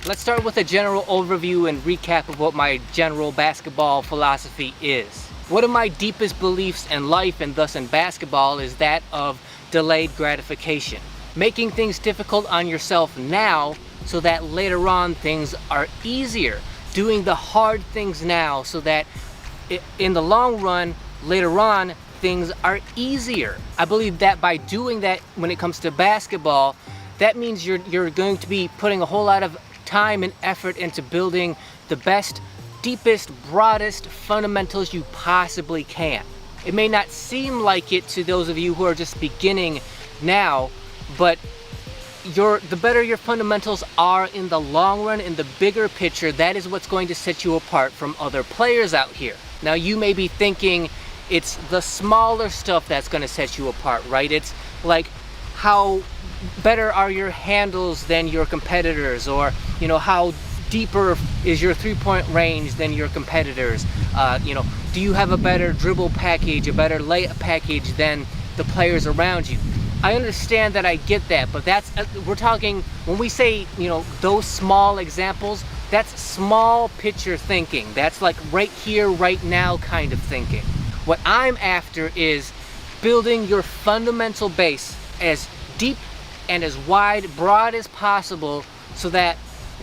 Let's start with a general overview and recap of what my general basketball philosophy is. One of my deepest beliefs in life, and thus in basketball, is that of delayed gratification. Making things difficult on yourself now so that later on things are easier. Doing the hard things now so that in the long run, later on, things are easier. I believe that by doing that when it comes to basketball, that means you're going to be putting a whole lot of time and effort into building the best, deepest, broadest fundamentals you possibly can. It may not seem like it to those of you who are just beginning now, but the better your fundamentals are in the long run, in the bigger picture, that is what's going to set you apart from other players out here. Now you may be thinking it's the smaller stuff that's going to set you apart, right? It's like how better are your handles than your competitors, or how deeper is your three-point range than your competitors. Do you have a better dribble package, a better layup package than the players around you? I understand that, I get that, but we're talking, when we say those small examples, that's small picture thinking. That's like right here, right now kind of thinking. What I'm after is building your fundamental base as deep and as wide, broad as possible, so that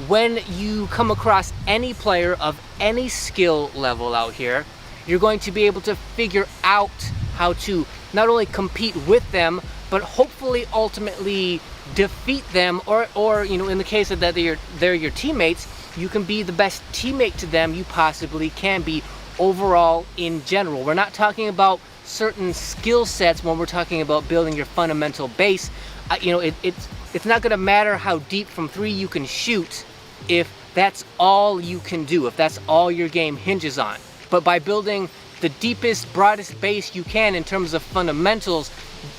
when you come across any player of any skill level out here, you're going to be able to figure out how to not only compete with them, but hopefully ultimately defeat them, or in the case of that they're your teammates, you can be the best teammate to them you possibly can be overall in general. We're not talking about certain skill sets when we're talking about building your fundamental base. It's not going to matter how deep from three you can shoot if that's all you can do, if that's all your game hinges on. But by building the deepest, broadest base you can in terms of fundamentals,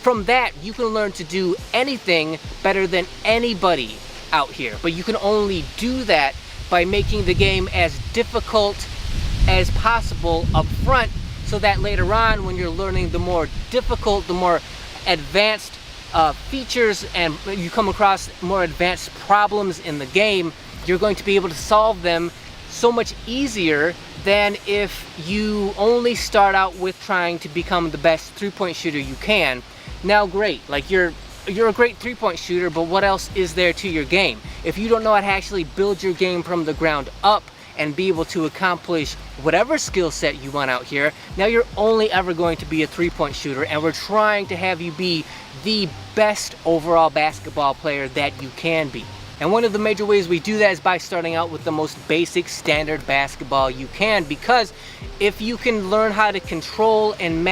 from that you can learn to do anything better than anybody out here. But you can only do that by making the game as difficult as possible up front, so that later on when you're learning the more difficult, the more advanced features, and you come across more advanced problems in the game, you're going to be able to solve them so much easier than if you only start out with trying to become the best three-point shooter you can. Now great, like you're a great three-point shooter, but what else is there to your game? If you don't know how to actually build your game from the ground up and be able to accomplish whatever skill set you want out here, now you're only ever going to be a three-point shooter, and we're trying to have you be the best overall basketball player that you can be. And one of the major ways we do that is by starting out with the most basic standard basketball you can, because if you can learn how to control and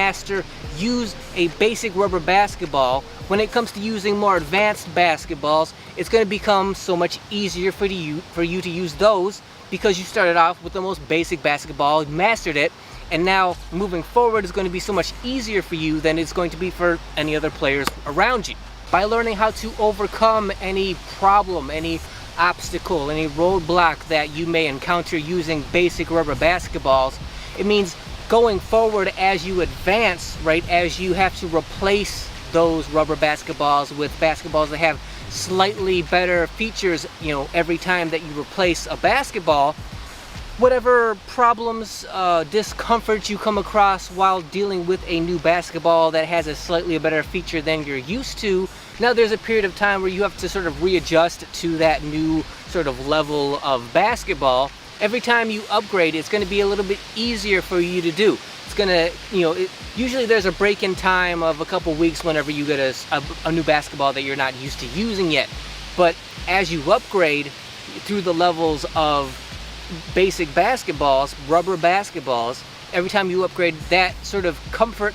use a basic rubber basketball, when it comes to using more advanced basketballs, it's going to become so much easier for you to use those, because you started off with the most basic basketball, mastered it, and now moving forward is going to be so much easier for you than it's going to be for any other players around you. By learning how to overcome any problem, any obstacle, any roadblock that you may encounter using basic rubber basketballs, it means going forward as you advance, right, as you have to replace those rubber basketballs with basketballs that have slightly better features, every time that you replace a basketball, whatever problems, discomfort you come across while dealing with a new basketball that has a slightly better feature than you're used to, now there's a period of time where you have to sort of readjust to that new sort of level of basketball. Every time you upgrade, it's going to be a little bit easier for you to do. It's going to, usually there's a break in time of a couple weeks whenever you get a new basketball that you're not used to using yet. But as you upgrade through the levels of basic basketballs, rubber basketballs, every time you upgrade, that sort of comfort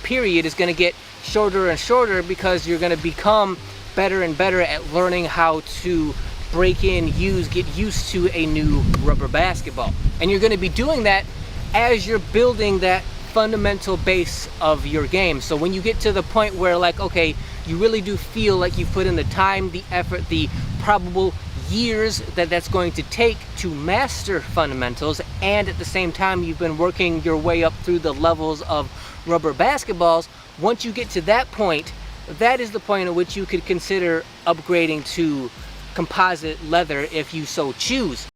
period is going to get shorter and shorter, because you're going to become better and better at learning how to break in, get used to a new rubber basketball. And you're going to be doing that as you're building that fundamental base of your game. So when you get to the point where, like, okay, you really do feel like you've put in the time, the effort, the probable years that's going to take to master fundamentals, and at the same time you've been working your way up through the levels of rubber basketballs, once you get to that point, that is the point at which you could consider upgrading to composite leather if you so choose.